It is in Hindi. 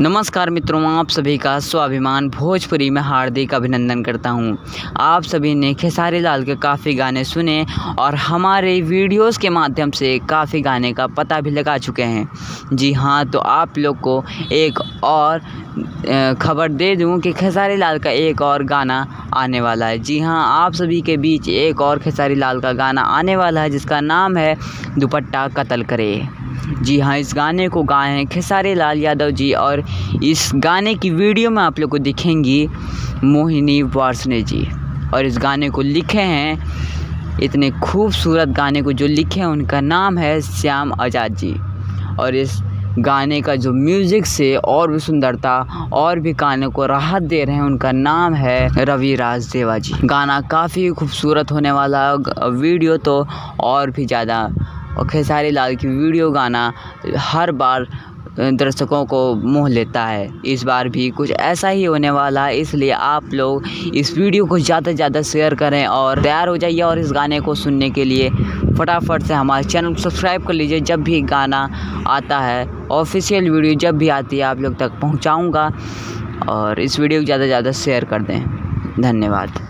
नमस्कार मित्रों, आप सभी का स्वाभिमान भोजपुरी में हार्दिक अभिनंदन करता हूं। आप सभी ने खेसारी लाल के काफ़ी गाने सुने और हमारे वीडियोस के माध्यम से काफ़ी गाने का पता भी लगा चुके हैं। जी हां, तो आप लोग को एक और खबर दे दूं कि खेसारी लाल का एक और गाना आने वाला है। जी हां, आप सभी के बीच एक और खेसारी लाल का गाना आने वाला है जिसका नाम है दुपट्टा कत्ल करे। जी हाँ, इस गाने को गाए हैं खेसारी लाल यादव जी और इस गाने की वीडियो में आप लोग को दिखेंगी मोहिनी वार्ष्णेय जी। और इस गाने को लिखे हैं, इतने खूबसूरत गाने को जो लिखे हैं उनका नाम है श्याम आज़ाद जी। और इस गाने का जो म्यूज़िक से और भी सुंदरता और भी गाने को राहत दे रहे हैं उनका नाम है रवि राज देवा जी। गाना काफ़ी खूबसूरत होने वाला, वीडियो तो और भी ज़्यादा। और खेसारी लाल की वीडियो गाना हर बार दर्शकों को मोह लेता है। इस बार भी कुछ ऐसा ही होने वाला है, इसलिए आप लोग इस वीडियो को ज़्यादा से ज़्यादा शेयर करें और तैयार हो जाइए। और इस गाने को सुनने के लिए फटाफट से हमारे चैनल को सब्सक्राइब कर लीजिए। जब भी गाना आता है, ऑफिशियल वीडियो जब भी आती है आप लोग तक पहुंचाऊंगा। और इस वीडियो को ज़्यादा से ज़्यादा शेयर कर दें। धन्यवाद।